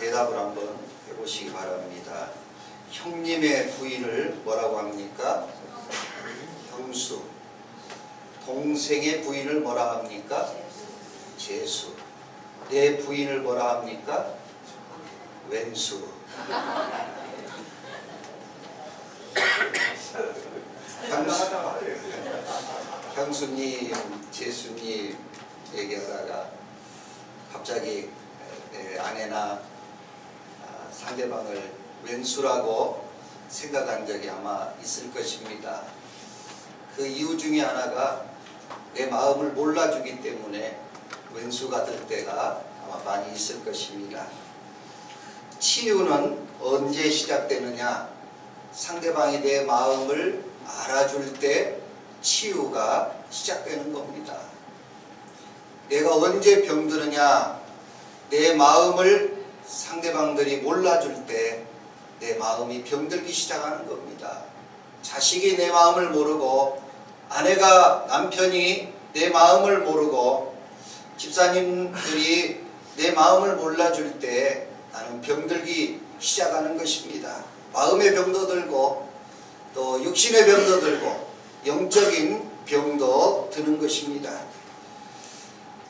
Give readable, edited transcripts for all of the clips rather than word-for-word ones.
대답을 한번 해보시기 바랍니다. 형님의 부인을 뭐라고 합니까? 형수. 동생의 부인을 뭐라 합니까? 제수. 내 부인을 뭐라 합니까? 왼수. 형수님, 제수님 얘기하다가 갑자기 아내나 상대방을 왼수라고 생각한 적이 아마 있을 것입니다. 그 이유 중에 하나가 내 마음을 몰라주기 때문에 왼수가 될 때가 아마 많이 있을 것입니다. 치유는 언제 시작되느냐? 상대방이 내 마음을 알아줄 때 치유가 시작되는 겁니다. 내가 언제 병드느냐? 내 마음을 상대방들이 몰라줄 때 내 마음이 병들기 시작하는 겁니다. 자식이 내 마음을 모르고, 아내가, 남편이 내 마음을 모르고, 집사님들이 내 마음을 몰라줄 때 나는 병들기 시작하는 것입니다. 마음의 병도 들고 또 육신의 병도 들고 영적인 병도 드는 것입니다.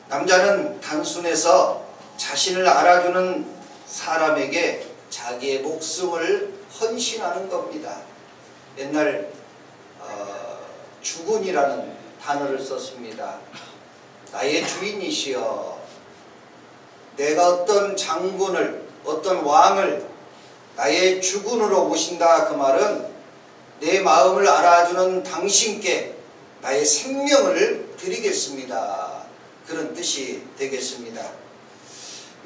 남자는 단순해서 자신을 알아주는 사람에게 자기의 목숨을 헌신하는 겁니다. 옛날 주군이라는 단어를 썼습니다. 나의 주인이시여, 내가 어떤 장군을, 어떤 왕을 나의 주군으로 모신다. 그 말은 내 마음을 알아주는 당신께 나의 생명을 드리겠습니다. 그런 뜻이 되겠습니다.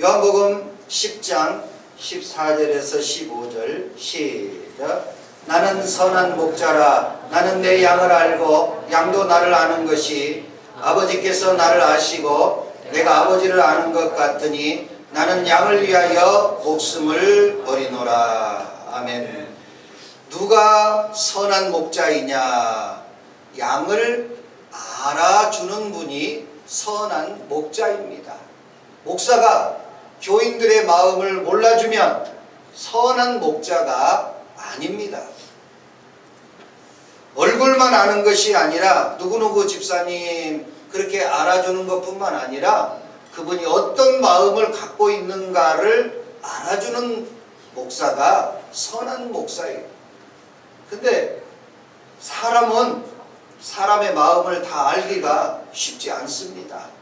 요한복음 10장 14절에서 15절 시작. 나는 선한 목자라. 나는 내 양을 알고 양도 나를 아는 것이 아버지께서 나를 아시고 내가 아버지를 아는 것 같으니 나는 양을 위하여 목숨을 버리노라. 아멘. 누가 선한 목자이냐? 양을 알아주는 분이 선한 목자입니다. 목사가 교인들의 마음을 몰라주면 선한 목자가 아닙니다. 얼굴만 아는 것이 아니라 누구누구 집사님 그렇게 알아주는 것뿐만 아니라 그분이 어떤 마음을 갖고 있는가를 알아주는 목사가 선한 목사예요. 근데 사람은 사람의 마음을 다 알기가 쉽지 않습니다.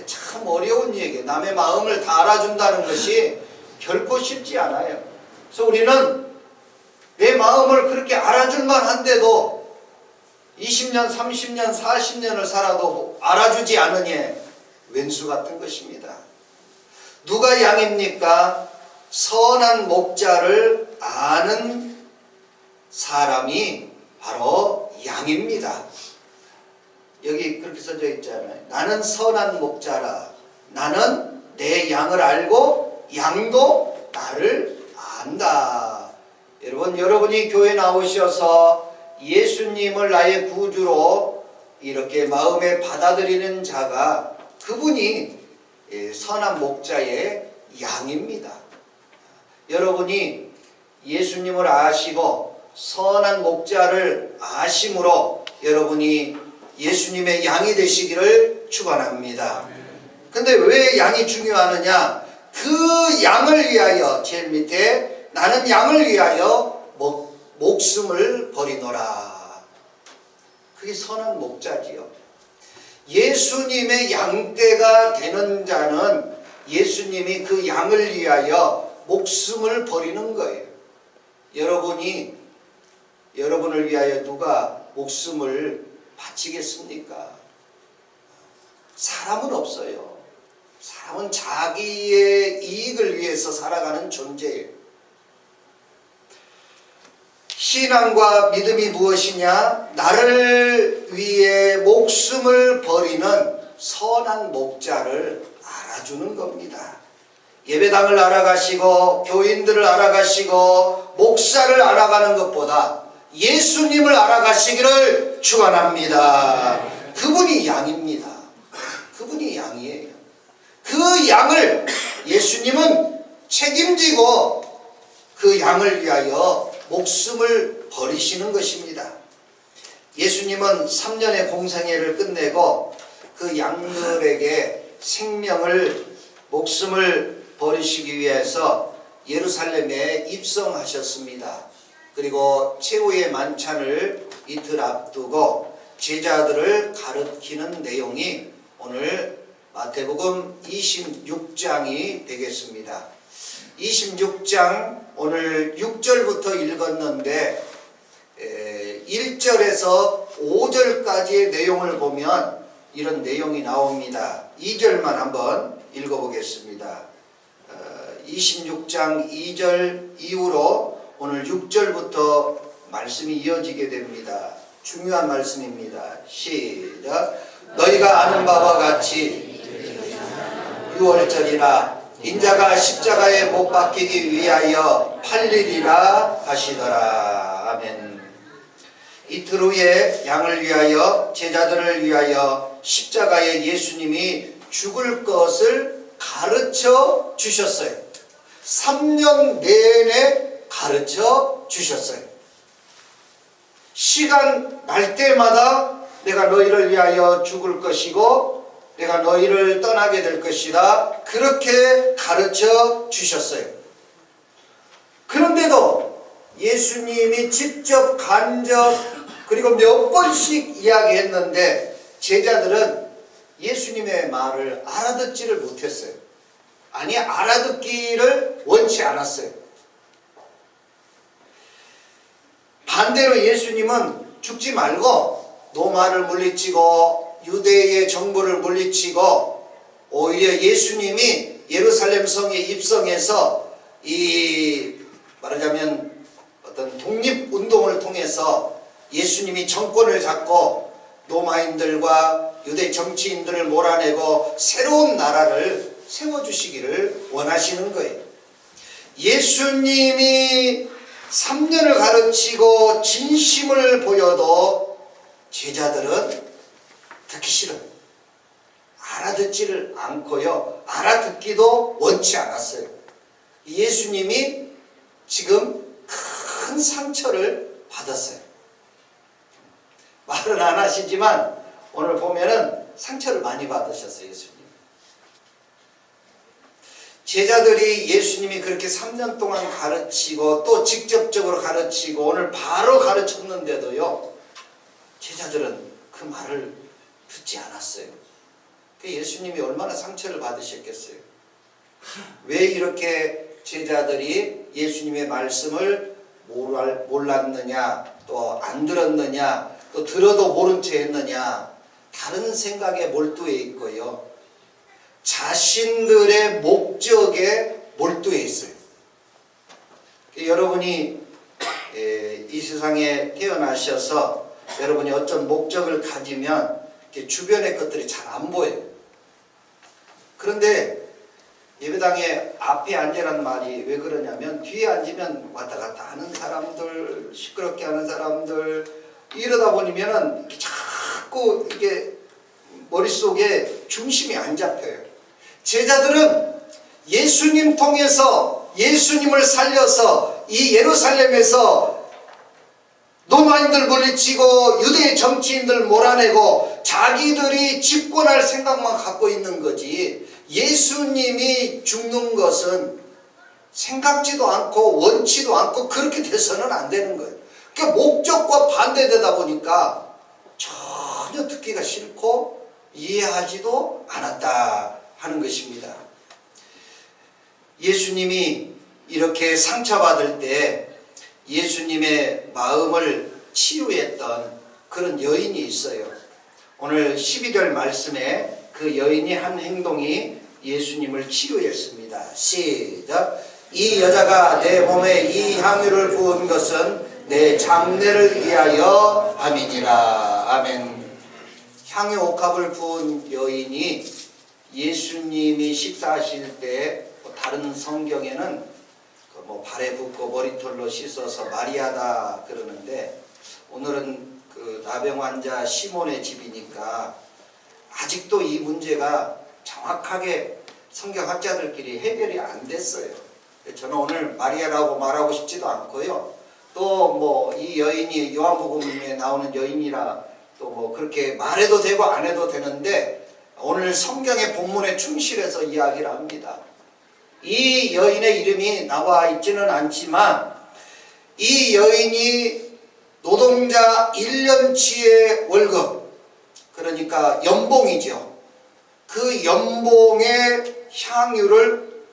참 어려운 얘기예요. 남의 마음을 다 알아준다는 것이 결코 쉽지 않아요. 그래서 우리는 내 마음을 그렇게 알아줄만 한데도 20년, 30년, 40년을 살아도 알아주지 않으니 왼수 같은 것입니다. 누가 양입니까? 선한 목자를 아는 사람이 바로 양입니다. 여기 그렇게 써져 있잖아요. 나는 선한 목자라. 나는 내 양을 알고 양도 나를 안다. 여러분이 교회 나오셔서 예수님을 나의 구주로 이렇게 마음에 받아들이는 자가 그분이 선한 목자의 양입니다. 여러분이 예수님을 아시고 선한 목자를 아심으로 여러분이 예수님의 양이 되시기를 축원합니다. 근데 왜 양이 중요하느냐? 그 양을 위하여, 제일 밑에 나는 양을 위하여 목숨을 버리노라. 그게 선한 목자지요. 예수님의 양떼가 되는 자는 예수님이 그 양을 위하여 목숨을 버리는 거예요. 여러분을 위하여 누가 목숨을 바치겠습니까? 사람은 없어요. 사람은 자기의 이익을 위해서 살아가는 존재예요. 신앙과 믿음이 무엇이냐? 나를 위해 목숨을 버리는 선한 목자를 알아주는 겁니다. 예배당을 알아가시고 교인들을 알아가시고 목사를 알아가는 것보다 예수님을 알아가시기를 축원합니다. 그분이 양입니다. 그분이 양이에요. 그 양을 예수님은 책임지고 그 양을 위하여 목숨을 버리시는 것입니다. 예수님은 3년의 공생애를 끝내고 그 양들에게 생명을, 목숨을 버리시기 위해서 예루살렘에 입성하셨습니다. 그리고 최후의 만찬을 이틀 앞두고 제자들을 가르치는 내용이 오늘 마태복음 26장이 되겠습니다. 26장 오늘 6절부터 읽었는데 1절에서 5절까지의 내용을 보면 이런 내용이 나옵니다. 2절만 한번 읽어보겠습니다. 26장 2절 이후로 오늘 6절부터 말씀이 이어지게 됩니다. 중요한 말씀입니다. 시작. 너희가 아는 바와 같이 6월절이라 인자가 십자가에 못 박히기 위하여 팔리리라 하시더라. 아멘. 이틀 후에 양을 위하여, 제자들을 위하여 십자가에 예수님이 죽을 것을 가르쳐 주셨어요. 3년 내내 가르쳐 주셨어요. 시간 날 때마다 내가 너희를 위하여 죽을 것이고 내가 너희를 떠나게 될 것이다. 그렇게 가르쳐 주셨어요. 그런데도 예수님이 직접 간접 그리고 몇 번씩 이야기했는데 제자들은 예수님의 말을 알아듣지를 못했어요. 아니, 알아듣기를 원치 않았어요. 반대로 예수님은 죽지 말고 로마를 물리치고 유대의 정부를 물리치고 오히려 예수님이 예루살렘 성에 입성해서 말하자면 어떤 독립운동을 통해서 예수님이 정권을 잡고 로마인들과 유대 정치인들을 몰아내고 새로운 나라를 세워주시기를 원하시는 거예요. 예수님이 3년을 가르치고 진심을 보여도 제자들은 듣기 싫어요. 알아듣지를 않고요. 알아듣기도 원치 않았어요. 예수님이 지금 큰 상처를 받았어요. 말은 안 하시지만 오늘 보면은 상처를 많이 받으셨어요. 예수님. 제자들이 예수님이 그렇게 3년 동안 가르치고 또 직접적으로 가르치고 오늘 바로 가르쳤는데도요, 제자들은 그 말을 듣지 않았어요. 예수님이 얼마나 상처를 받으셨겠어요. 왜 이렇게 제자들이 예수님의 말씀을 몰랐느냐, 또 안 들었느냐, 또 들어도 모른 채 했느냐, 다른 생각에 몰두해 있고요, 자신들의 목적에 몰두해 있어요. 여러분이 이 세상에 태어나셔서 여러분이 어떤 목적을 가지면 주변의 것들이 잘 안 보여요. 그런데 예배당에 앞에 앉으라는 말이 왜 그러냐면 뒤에 앉으면 왔다 갔다 하는 사람들, 시끄럽게 하는 사람들, 이러다 보면은 자꾸 이게 머릿속에 중심이 안 잡혀요. 제자들은 예수님 통해서 예수님을 살려서 이 예루살렘에서 로마인들 물리치고 유대의 정치인들 몰아내고 자기들이 집권할 생각만 갖고 있는 거지, 예수님이 죽는 것은 생각지도 않고 원치도 않고 그렇게 돼서는 안 되는 거예요. 그러니까 목적과 반대되다 보니까 전혀 듣기가 싫고 이해하지도 않았다 하는 것입니다. 예수님이 이렇게 상처받을 때 예수님의 마음을 치유했던 그런 여인이 있어요. 오늘 12절 말씀에 그 여인이 한 행동이 예수님을 치유했습니다. 시작. 이 여자가 내 몸에 이 향유를 부은 것은 내 장례를 위하여 함이니라. 아멘. 향유 옥합을 부은 여인이 예수님이 식사하실 때 다른 성경에는 발에 붓고 머리털로 씻어서 마리아다 그러는데, 오늘은 그 나병 환자 시몬의 집이니까 아직도 이 문제가 정확하게 성경학자들끼리 해결이 안 됐어요. 저는 오늘 마리아라고 말하고 싶지도 않고요. 또 뭐 이 여인이 요한복음에 나오는 여인이라 또 뭐 그렇게 말해도 되고 안 해도 되는데 오늘 성경의 본문에 충실해서 이야기를 합니다. 이 여인의 이름이 나와 있지는 않지만 이 여인이 노동자 1년치의 월급, 그러니까 연봉이죠. 그 연봉의 향유를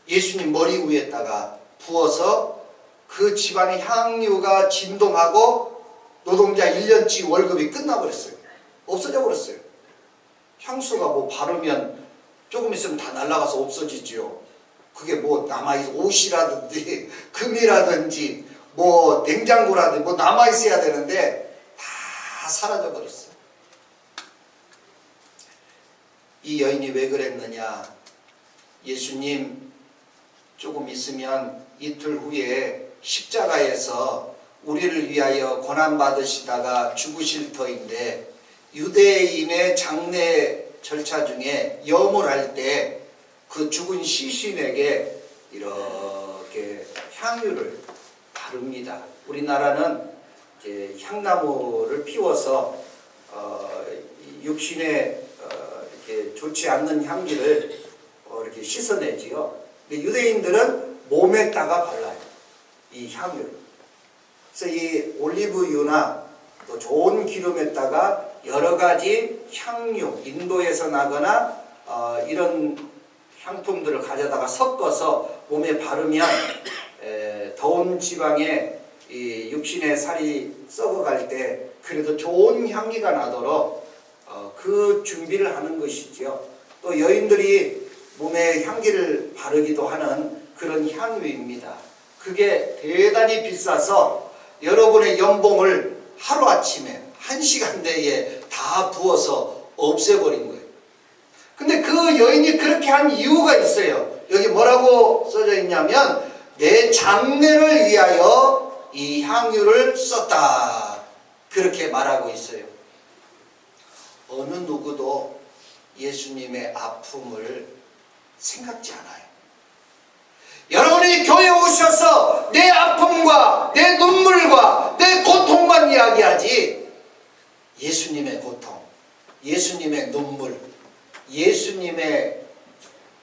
예수님 머리 위에다가 부어서 그 집안의 향유가 진동하고 노동자 1년치 월급이 끝나버렸어요. 없어져 버렸어요. 향수가 뭐 바르면 조금 있으면 다 날아가서 없어지죠. 그게 뭐 남아있어, 옷이라든지 금이라든지 뭐 냉장고라든지 뭐 남아있어야 되는데 다 사라져 버렸어요. 이 여인이 왜 그랬느냐? 예수님 조금 있으면 이틀 후에 십자가에서 우리를 위하여 고난받으시다가 죽으실 터인데 유대인의 장례 절차 중에 염을 할 때 그 죽은 시신에게 이렇게 향유를 바릅니다. 우리나라는 이제 향나무를 피워서 육신에 이렇게 좋지 않는 향기를 이렇게 씻어내지요. 근데 유대인들은 몸에다가 발라요. 이 향유를. 그래서 이 올리브유나 또 좋은 기름에다가 여러 가지 향유, 인도에서 나거나 이런 향품들을 가져다가 섞어서 몸에 바르면 더운 지방에 이 육신의 살이 썩어갈 때 그래도 좋은 향기가 나도록 그 준비를 하는 것이지요. 또 여인들이 몸에 향기를 바르기도 하는 그런 향유입니다. 그게 대단히 비싸서 여러분의 연봉을 하루아침에 1시간 내에 다 부어서 없애버린 거예요. 근데 그 여인이 그렇게 한 이유가 있어요. 여기 뭐라고 써져 있냐면 내 장례를 위하여 이 향유를 썼다. 그렇게 말하고 있어요. 어느 누구도 예수님의 아픔을 생각지 않아요. 여러분이 교회에 오셔서 내 아픔과 내 눈물과 내 고통만 이야기하지 예수님의 고통, 예수님의 눈물, 예수님의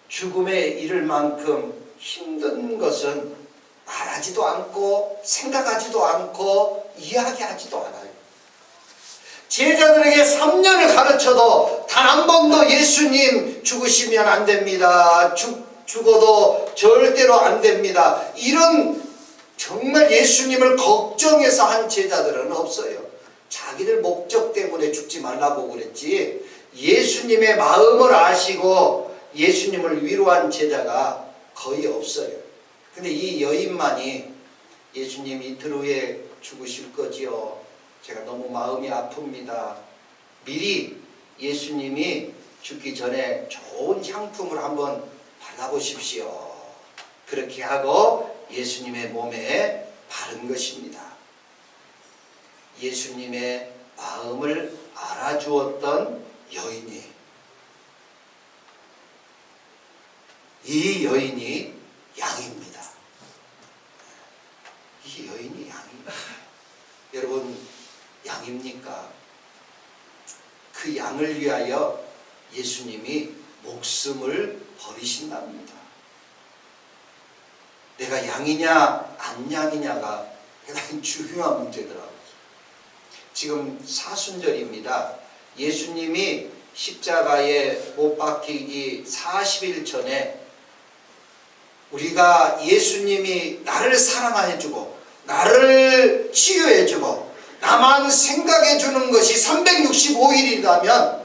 죽음에 이를 만큼 힘든 것은 말하지도 않고 생각하지도 않고 이야기하지도 않아요. 제자들에게 3년을 가르쳐도 단 한 번도 예수님 죽으시면 안 됩니다. 죽어도 절대로 안 됩니다. 이런 정말 예수님을 걱정해서 한 제자들은 없어요. 자기들 목적 때문에 죽지 말라고 그랬지 예수님의 마음을 아시고 예수님을 위로한 제자가 거의 없어요. 근데 이 여인만이 예수님 이틀 후에 죽으실 거지요. 제가 너무 마음이 아픕니다. 미리 예수님이 죽기 전에 좋은 향품을 한번 발라보십시오. 그렇게 하고 예수님의 몸에 바른 것입니다. 예수님의 마음을 알아주었던 여인이 이 여인이 양입니다. 이 여인이 양입니다. 여러분 양입니까? 그 양을 위하여 예수님이 목숨을 버리신답니다. 내가 양이냐 안 양이냐가 대단히 중요한 문제더라고요. 지금 사순절입니다. 예수님이 십자가에 못 박히기 40일 전에 우리가 예수님이 나를 사랑해주고 나를 치유해주고 나만 생각해주는 것이 365일이라면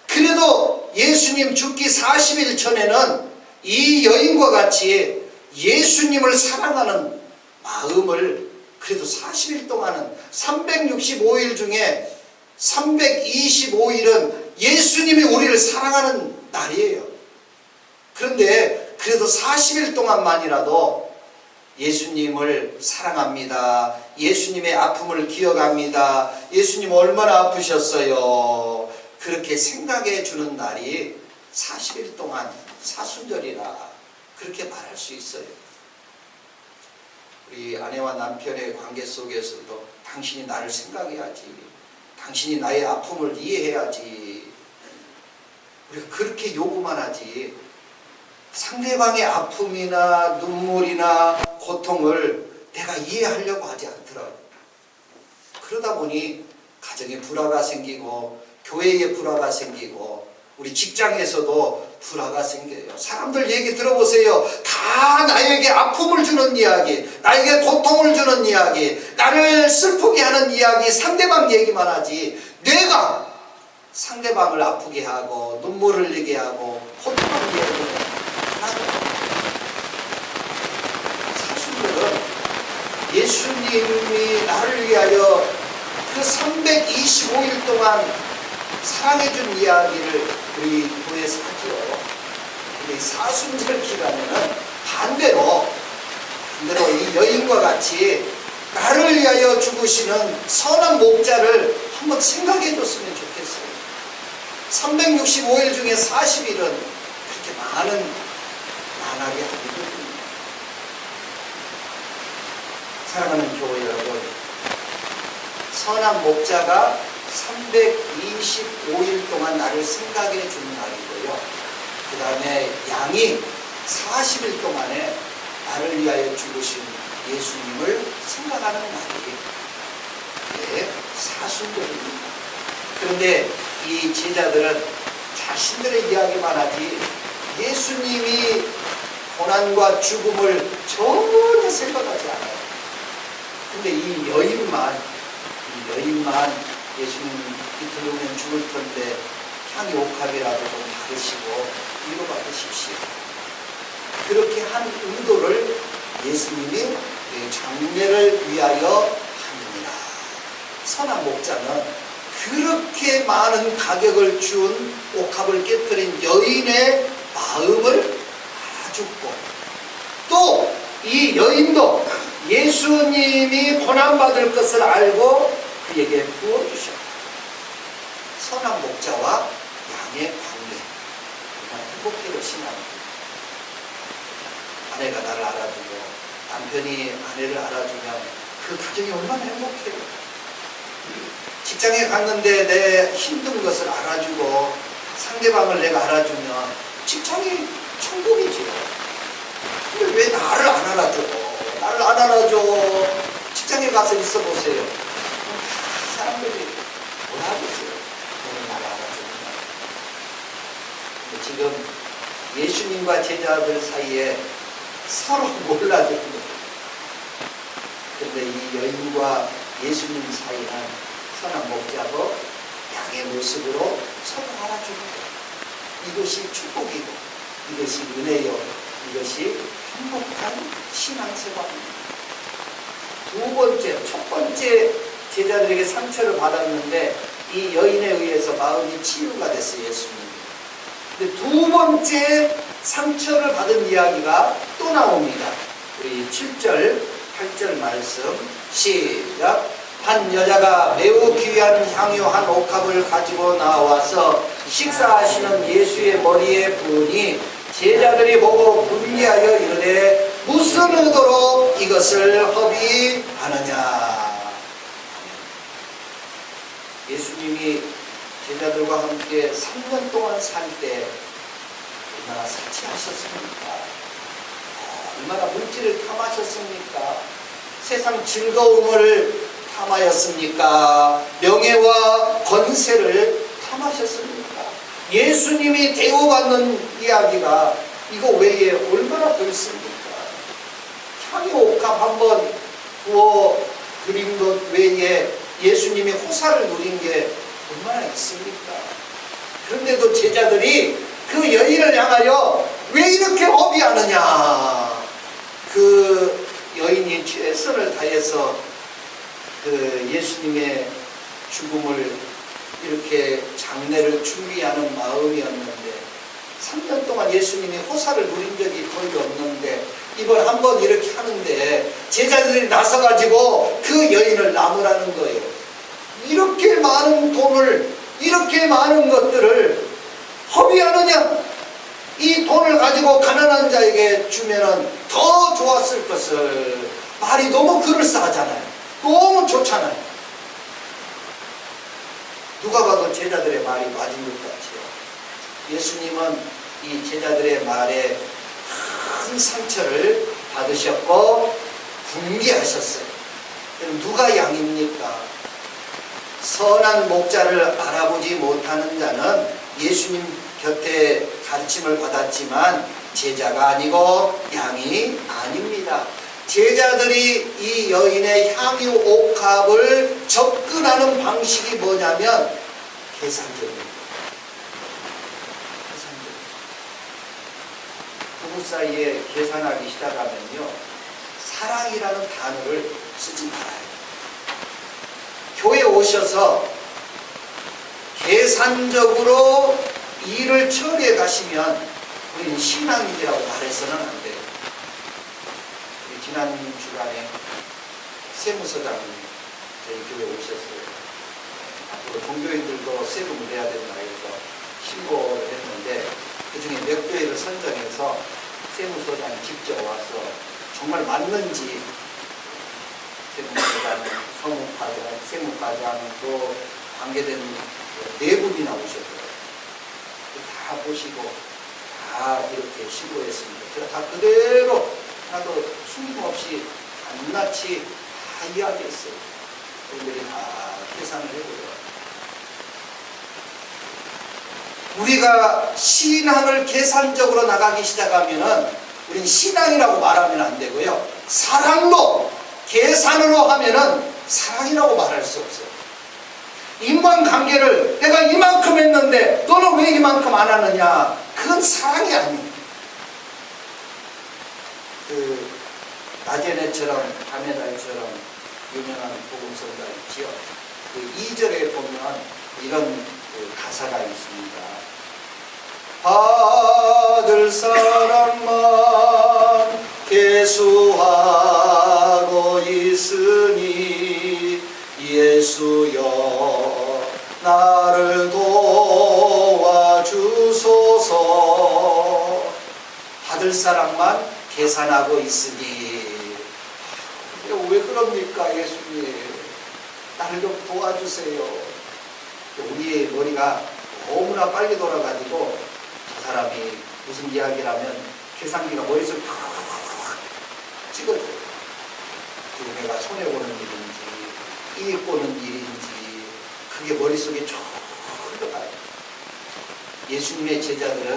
그래도 예수님 죽기 40일 전에는 이 여인과 같이 예수님을 사랑하는 마음을 그래도 40일 동안은 365일 중에 325일은 예수님이 우리를 사랑하는 날이에요. 그런데 그래도 40일 동안만이라도 예수님을 사랑합니다. 예수님의 아픔을 기억합니다. 예수님 얼마나 아프셨어요. 그렇게 생각해 주는 날이 40일 동안 사순절이라 그렇게 말할 수 있어요. 우리 아내와 남편의 관계 속에서도 당신이 나를 생각해야지, 당신이 나의 아픔을 이해해야지, 우리가 그렇게 요구만 하지 상대방의 아픔이나 눈물이나 고통을 내가 이해하려고 하지 않더라고요. 그러다 보니 가정에 불화가 생기고 교회에 불화가 생기고 우리 직장에서도 불화가 생겨요. 사람들 얘기 들어보세요. 다 나에게 아픔을 주는 이야기, 나에게 고통을 주는 이야기, 나를 슬프게 하는 이야기, 상대방 얘기만 하지 내가 상대방을 아프게 하고 눈물을 흘리게 하고 고통을 흘리게 하고 사순들은 예수님이 나를 위하여 그 325일 동안 사랑해준 이야기를 우리 교회에서 하죠. 근데 사순절 기간에는 반대로 이 여인과 같이 나를 위하여 죽으시는 선한 목자를 한번 생각해 줬으면 좋겠어요. 365일 중에 40일은 그렇게 많은 만학이 아니거든요. 사랑하는 교회 여러분, 선한 목자가 325일 동안 나를 생각해 주는 날이고요. 그 다음에 양이 40일 동안에 나를 위하여 죽으신 예수님을 생각하는 날이 사순절입니다. 그런데 이 제자들은 자신들의 이야기만 하지 예수님이 고난과 죽음을 전혀 생각하지 않아요. 근데 이 여인만 예수님 이틀 후면 죽을 텐데 향이 옥합이라도 좀 바르시고 위로받으십시오. 그렇게 한 의도를 예수님이 장례를 위하여 합니다. 선한 목자는 그렇게 많은 가격을 준 옥합을 깨뜨린 여인의 마음을 알아주고 또 이 여인도 예수님이 고난받을 것을 알고 그에게 부어주셨다. 선한 목자와 양의 관계, 정말 행복해로 신앙입니다. 아내가 나를 알아주고 남편이 아내를 알아주면 그 가정이 얼마나 행복해요. 직장에 갔는데 내 힘든 것을 알아주고 상대방을 내가 알아주면 직장이 천국이지요. 근데 왜 나를 안 알아줘? 나를 안 알아줘. 직장에 가서 있어 보세요. 사람들이 뭐라 하겠어요? 너는 나를 알아주는가? 지금 예수님과 제자들 사이에 서로 몰라주는 거예요. 그런데 이 여인과 예수님 사이는 선한 목자고 양의 모습으로 서로 알아주는 거예요. 이것이 축복이고 이것이 은혜요, 이것이 행복한 신앙생활입니다. 두 번째, 첫 번째 제자들에게 상처를 받았는데 이 여인에 의해서 마음이 치유가 됐어요. 예수님. 근데 두 번째 상처를 받은 이야기가 또 나옵니다. 우리 7절, 8절 말씀 시작. 한 여자가 매우 귀한 향유 한 옥합을 가지고 나와서 식사하시는 예수의 머리에 부으니 제자들이 보고 분리하여 이르되 무슨 의도로 이것을 허비하느냐. 예수님이 제자들과 함께 3년 동안 살 때 얼마나 사치하셨습니까? 얼마나 물질을 탐하셨습니까? 세상 즐거움을 탐하였습니까? 명예와 권세를 탐하셨습니까? 예수님이 대우받는 이야기가 이거 외에 얼마나 더 있습니까? 향유 옥합 한번 부어 드린 것 외에 예수님이 호사를 누린 게 얼마나 있습니까? 그런데도 제자들이 그 여인을 향하여 왜 이렇게 허비하느냐. 그 여인이 최선을 다해서 그 예수님의 죽음을 이렇게 장례를 준비하는 마음이었는데 3년 동안 예수님이 호사를 누린 적이 거의 없는데 이번 한번 이렇게 하는데 제자들이 나서가지고 그 여인을 나무라는 거예요. 이렇게 많은 돈을, 이렇게 많은 것들을 허비하느냐? 이 돈을 가지고 가난한 자에게 주면은 더 좋았을 것을 말이 너무 그럴싸하잖아요. 너무 좋잖아요. 누가 봐도 제자들의 말이 맞은 것 같아요. 예수님은 이 제자들의 말에 큰 상처를 받으셨고 분개하셨어요. 그럼 누가 양입니까? 선한 목자를 알아보지 못하는 자는 예수님 곁에 가르침을 받았지만 제자가 아니고 양이 아닙니다. 제자들이 이 여인의 향유 옥합을 접근하는 방식이 뭐냐면 계산적입니다. 부부 사이에 계산하기 시작하면요, 사랑이라는 단어를 쓰지 말아요. 교회 오셔서 계산적으로 일을 처리해 가시면 우리는 신앙인이라고 말해서는 안 돼요. 지난 주간에 세무서장이 저희 교회에 오셨어요. 앞으로 종교인들도 세금을 내야 된다 해서 신고를 했는데 그중에 몇 교회를 선정해서 세무서장이 직접 와서 정말 맞는지 세무서장, 서무과장, 세무과장 또 관계된 네 분이나 오셨더라고요. 다 보시고 다 이렇게 신고했습니다. 제가 다 그대로 하나도 숨김없이 낱낱이 다 이야기했어요. 그분들이 다 계산을 해보더라고요. 우리가 신앙을 계산적으로 나가기 시작하면은 우리는 신앙이라고 말하면 안 되고요. 사랑로, 계산으로 하면은 사랑이라고 말할 수 없어요. 인간관계를 내가 이만큼 했는데 너는 왜 이만큼 안 하느냐? 그건 사랑이 아니에요. 나제네처럼 가메달처럼 유명한 복음서가 있지요. 2절에 보면 이런 가사가 있습니다. 받을 사랑만 계수하고 있으니 예수여 나를 도와주소서. 받을 사랑만 계산하고 있으니 왜 그럽니까 예수님, 나를 좀 도와주세요. 우리의 머리가 너무나 빨리 돌아가지고 저 사람이 무슨 이야기를 하면 계산기가 머릿속에 탁 찍어줘요. 그리고 내가 손해보는 일인지 이익 보는 일인지 그게 머릿속에 쭉 흘러가요. 예수님의 제자들은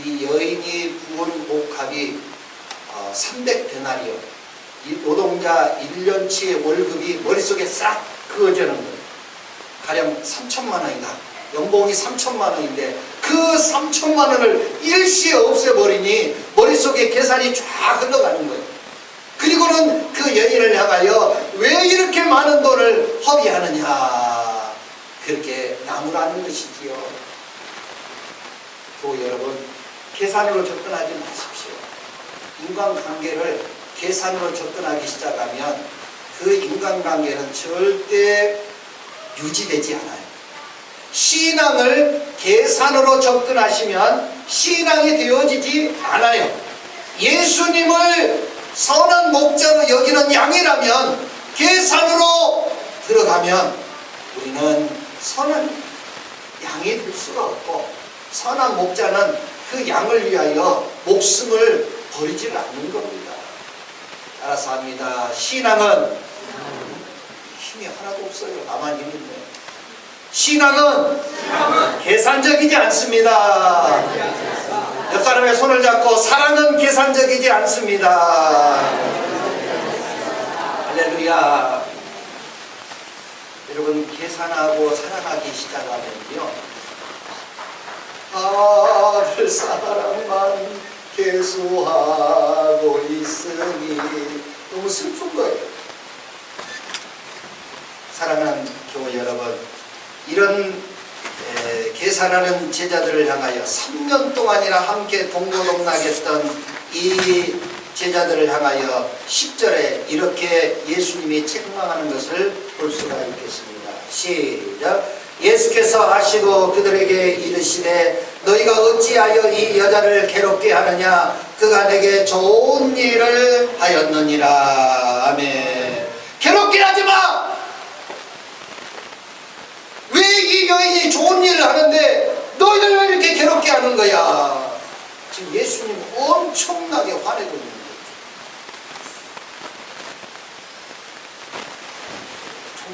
이 여인이 부은 옥합이 300데나리온, 이 노동자 1년치의 월급이 머릿속에 싹 그어지는 거예요. 가령 3천만 원이다. 연봉이 3천만 원인데 그 3천만 원을 일시에 없애버리니 머릿속에 계산이 쫙 흘러가는 거예요. 그리고는 그 여인을 향하여 왜 이렇게 많은 돈을 허비하느냐, 그렇게 나무라는 것이지요. 또 여러분, 계산으로 접근하지 마십시오. 인간관계를 계산으로 접근하기 시작하면 그 인간관계는 절대 유지되지 않아요. 신앙을 계산으로 접근하시면 신앙이 되어지지 않아요. 예수님을 선한 목자로 여기는 양이라면 계산으로 들어가면 우리는 선한 양이 될 수가 없고, 선한 목자는 그 양을 위하여 목숨을 버리지 않는 겁니다. 따라서 합니다. 신앙은 힘이 하나도 없어요. 나만 힘이 있네. 신앙은 계산적이지 않습니다. 옆 사람의 손을 잡고 사랑은 계산적이지 않습니다. 할렐루야. 여러분, 계산하고 사랑하기 시작하면요, 받을 사랑만 계수하고 있으니 너무 슬픈 거예요. 사랑하는 교회 여러분, 이런 계산하는 제자들을 향하여 3년 동안이나 함께 동고동락했던 이 제자들을 향하여 10절에 이렇게 예수님이 책망하는 것을 볼 수가 있겠습니다. 시작. 예수께서 하시고 그들에게 이르시되 너희가 어찌하여 이 여자를 괴롭게 하느냐? 그가 내게 좋은 일을 하였느니라. 아멘. 괴롭게 하지 마. 왜 이 여인이 좋은 일을 하는데 너희들 왜 이렇게 괴롭게 하는 거야? 지금 예수님 엄청나게 화내고 있는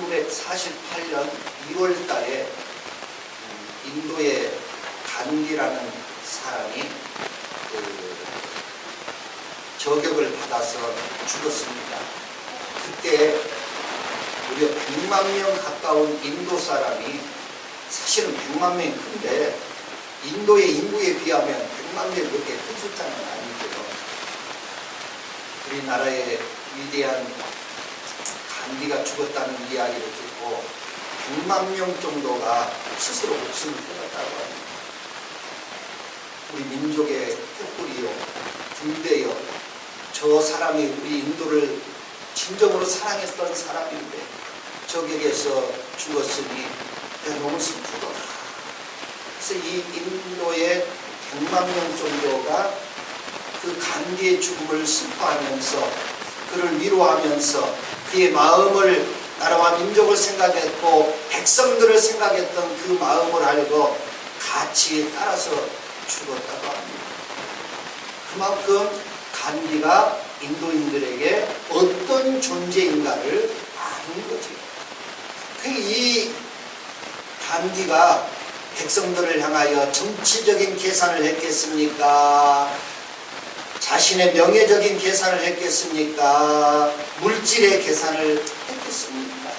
거예요. 1948년 2월 달에 인도의 간디라는 사람이 저격을 받아서 죽었습니다. 그때 무려 100만 명 가까운 인도 사람이, 사실은 100만 명이 큰데 인도의 인구에 비하면 100만 명이 그렇게 큰 숫자는 아니고요. 우리나라의 위대한 간디가 죽었다는 이야기를 듣고 100만 명 정도가 스스로 목숨을 끊었다고 합니다. 우리 민족의 촛불이요, 군대요, 저 사람이 우리 인도를 진정으로 사랑했던 사람인데 저격에서 죽었으니 너무 슬프더라. 그래서 이 인도의 100만 명 정도가 그 간디의 죽음을 슬퍼하면서 그를 위로하면서 그의 마음을, 나라와 민족을 생각했고 백성들을 생각했던 그 마음을 알고 같이 따라서 죽었다고 합니다. 그만큼 간디가 인도인들에게 어떤 존재인가를 아는 거죠. 이 간디가 백성들을 향하여 정치적인 계산을 했겠습니까? 자신의 명예적인 계산을 했겠습니까? 물질의 계산을 했겠습니까?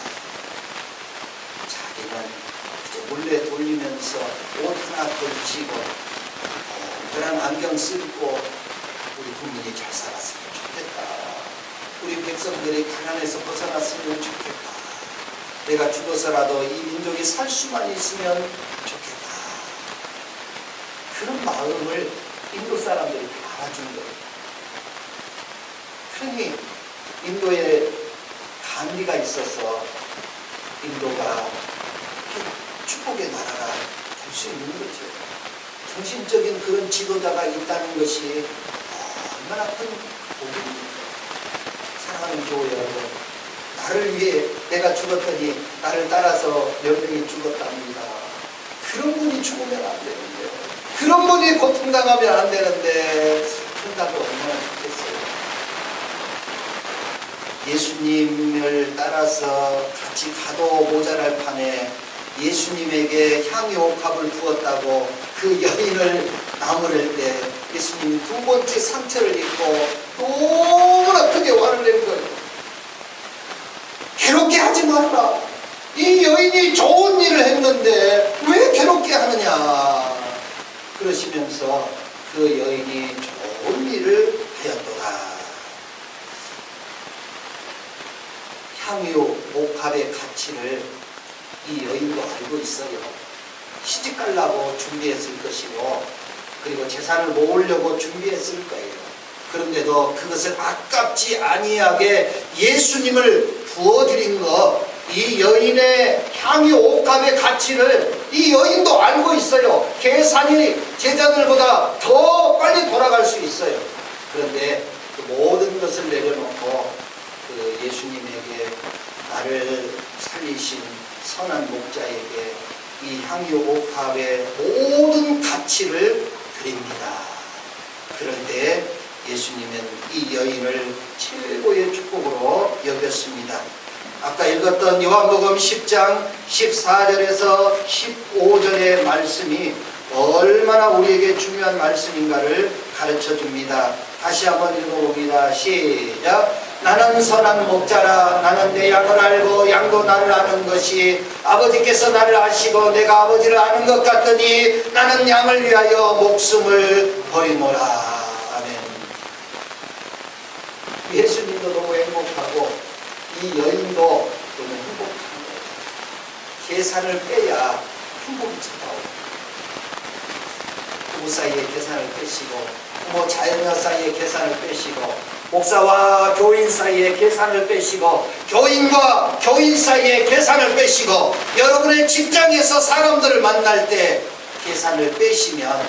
자기는 몰래 돌리면서 옷 하나 걸치고 그런 안경 쓰고 우리 국민이 잘 살았으면 좋겠다. 우리 백성들이 가난에서 벗어났으면 좋겠다. 내가 죽어서라도 이 민족이 살 수만 있으면 좋겠다. 그런 마음을 인도 사람들이 알아준 거예요. 그러니 인도에 간디가 있어서 인도가 축복의 나라가 될 수 있는 거죠. 정신적인 그런 지도자가 있다는 것이 얼마나 큰 복입니까? 사랑하는 교회 여러분, 나를 위해 내가 죽었더니 나를 따라서 몇 명이 죽었답니다. 그런 분이 죽으면 안 되는데, 그런 분이 고통당하면 안 되는데, 그런다고 얼마나 좋겠어요. 예수님을 따라서 같이 가도 모자랄 판에 예수님에게 향유 옥합을 부었다고 그 여인을 나무랄 때 예수님이 두 번째 상처를 입고 너무나 크게 화를 낸 거예요. 괴롭게 하지 말라. 이 여인이 좋은 일을 했는데 왜 괴롭게 하느냐. 그러시면서 그 여인이 좋은 일을 하였도다. 향유 옥합의 가치를 이 여인도 알고 있어요. 시집 가려고 준비했을 것이고, 그리고 재산을 모으려고 준비했을 거예요. 그런데도 그것을 아깝지 아니하게 예수님을 부어드린 것, 이 여인의 향유 옥합의 가치를 이 여인도 알고 있어요. 계산이 제자들보다 더 빨리 돌아갈 수 있어요. 그런데 그 모든 것을 내려놓고 그 예수님에게, 나를 살리신 선한 목자에게 이 향유 옥합의 모든 가치를 드립니다. 그런데 예수님은 이 여인을 최고의 축복으로 여겼습니다. 아까 읽었던 요한복음 10장 14절에서 15절의 말씀이 얼마나 우리에게 중요한 말씀인가를 가르쳐 줍니다. 다시 한번 읽어봅니다. 시작. 나는 선한 목자라. 나는 내 양을 알고 양도 나를 아는 것이, 아버지께서 나를 아시고 내가 아버지를 아는 것 같더니 나는 양을 위하여 목숨을 버리노라. 아멘. 예수님도 너무 행복하고 이 여인도 너무 행복한 거예요. 계산을 빼야 행복이 찾아오고, 부부 사이의 계산을 빼시고, 부모 자녀 사이의 계산을 빼시고, 목사와 교인 사이의 계산을 빼시고, 교인과 교인 사이의 계산을 빼시고, 여러분의 직장에서 사람들을 만날 때 계산을 빼시면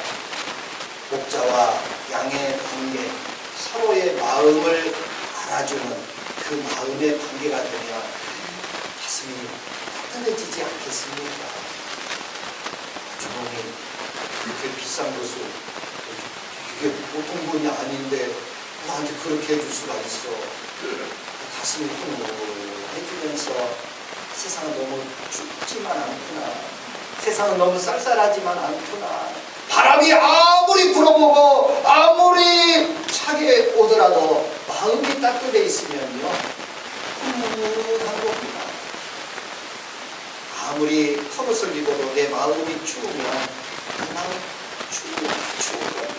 목자와 양의 관계, 서로의 마음을 알아주는 그 마음의 관계가 되면 가슴이 따뜻해지지 않겠습니까? 주머니 그렇게 비싼 것을, 이게 보통 돈이 아닌데 나한테 그렇게 해줄 수가 있어. 가슴이 훈훈해지면서 세상은 너무 춥지만 않구나, 세상은 너무 쌀쌀하지만 않구나, 바람이 아무리 불어보고 아무리 차게 오더라도 마음이 따뜻해 있으면요 훈훈한 겁니다. 아무리 컵옷을 입어도 내 마음이 추우면 그 마음 추운 겁니다.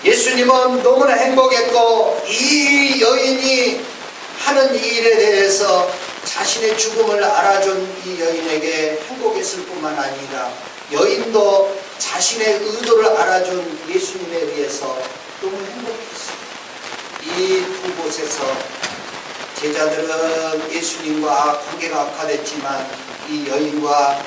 예수님은 너무나 행복했고 이 여인이 하는 이 일에 대해서 자신의 죽음을 알아준 이 여인에게 행복했을 뿐만 아니라 여인도 자신의 의도를 알아준 예수님에 의해서 너무 행복했어요. 이 두 곳에서 제자들은 예수님과 관계가 악화됐지만 이 여인과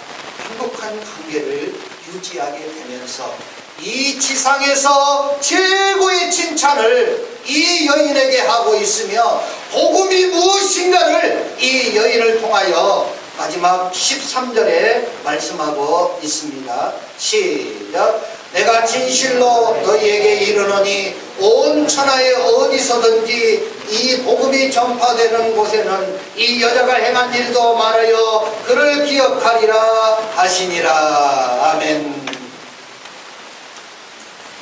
행복한 관계를 유지하게 되면서 이 지상에서 최고의 칭찬을 이 여인에게 하고 있으며 복음이 무엇인가를 이 여인을 통하여 마지막 13절에 말씀하고 있습니다. 시작. 내가 진실로 너희에게 이르노니 온 천하에 어디서든지 이 복음이 전파되는 곳에는 이 여자가 행한 일도 말하여 그를 기억하리라 하시니라. 아멘.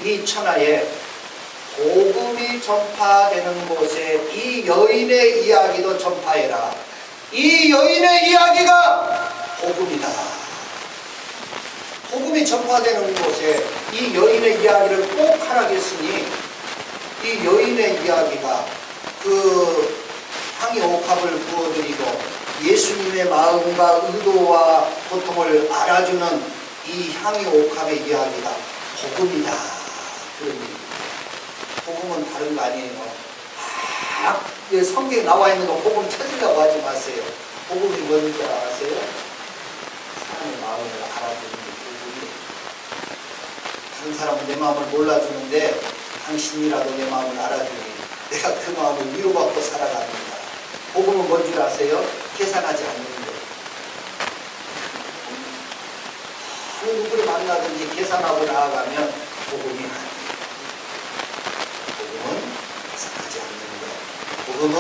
이 천하에 복음이 전파되는 곳에 이 여인의 이야기도 전파해라. 이 여인의 이야기가 복음이다. 복음이 전파되는 곳에 이 여인의 이야기를 꼭 하라겠으니 이 여인의 이야기가 그 향이 옥합을 부어드리고 예수님의 마음과 의도와 고통을 알아주는 이 향이 옥합의 이야기가 복음이다. 그런 얘기. 복음은 다른 거 아니에요. 성경에 나와 있는 거 복음 찾으려고 하지 마세요. 복음이 뭔지 아세요? 사람의 마음을 알아주는 게 복음이에요. 다른 사람은 내 마음을 몰라주는데 당신이라도 내 마음을 알아주니 내가 그 마음을 위로받고 살아갑니다. 복음은 뭔 줄 아세요? 계산하지 않는 거예요. 어느 누구를 만나든지 계산하고 나아가면 복음이 아니에요. 복음은 계산하지 않는 거예요. 복음은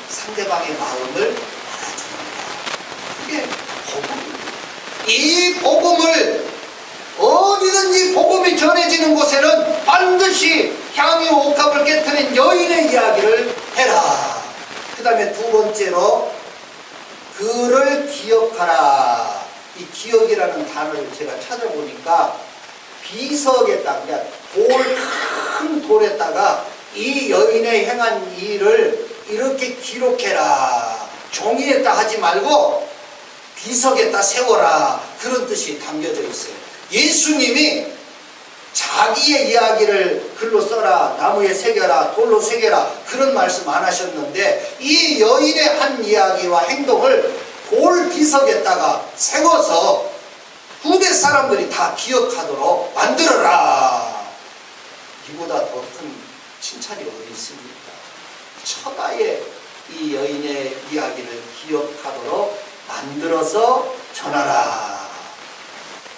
상대방의 마음을 알아주는 거예요. 그게 복음입니다. 이 복음을 어디든지 복음이 전해지는 곳에는 반드시 향유 옥합을 깨트린 여인의 이야기를 해라. 그 다음에 두 번째로 그를 기억하라. 이 기억이라는 단어를 제가 찾아보니까 비석에다가, 그러니까 큰 돌에다가 이 여인의 행한 일을 이렇게 기록해라. 종이에다 하지 말고 비석에다 세워라. 그런 뜻이 담겨져 있어요. 예수님이 자기의 이야기를 글로 써라, 나무에 새겨라, 돌로 새겨라, 그런 말씀 안 하셨는데 이 여인의 한 이야기와 행동을 돌 비석에다가 세워서 후대 사람들이 다 기억하도록 만들어라. 이보다 더 큰 칭찬이 어디 있습니까? 천하에 이 여인의 이야기를 기억하도록 만들어서 전하라.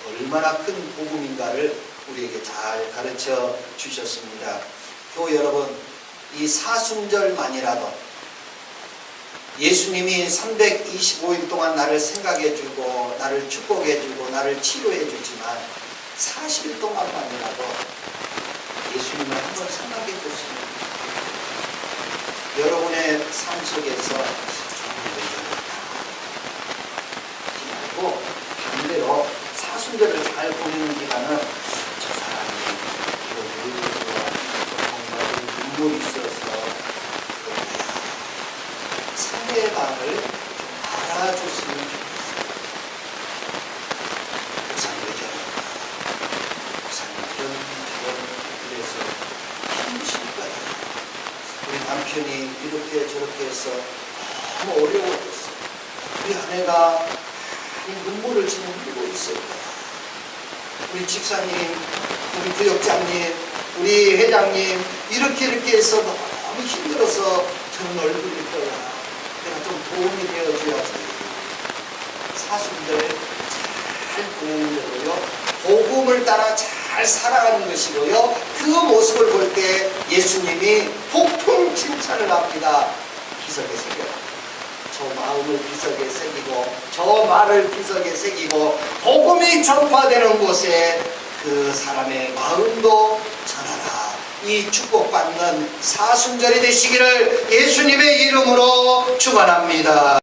얼마나 큰 복음인가를 우리에게 잘 가르쳐 주셨습니다. 교회 여러분, 이 사순절만이라도 예수님이 325일 동안 나를 생각해주고 나를 축복해주고 나를 치료해주지만 40일 동안만이라도 예수님을 한번 생각해줬습니다. 여러분의 삶 속에서 정말 하지 말고 반대로 사순절을 잘 보내는 기간은 저 사람이 이런 눈물이 있어서 상대방을 알아줬으면 좋겠어요. 목사님 저런다. 목사님 저런 그래서 힘드실 거예요. 우리 남편이 이렇게 저렇게 해서 너무 어려워졌어요. 우리 아내가 눈물을 지금 흘리고 있어요. 우리 집사님 우리 부역장님, 우리 회장님 이렇게 해서 너무 힘들어서 저는 얼굴일 거야. 내가 좀 도움이 되어줘야지. 사순절 잘 보내는 거고요. 복음을 따라 잘 살아가는 것이고요. 그 모습을 볼 때 예수님이 폭풍 칭찬을 합니다. 비석에 새겨라. 저 마음을 비석에 새기고 저 말을 비석에 새기고 복음이 전파되는 곳에 그 사람의 마음도 전하라. 이 축복받는 사순절이 되시기를 예수님의 이름으로 축원합니다.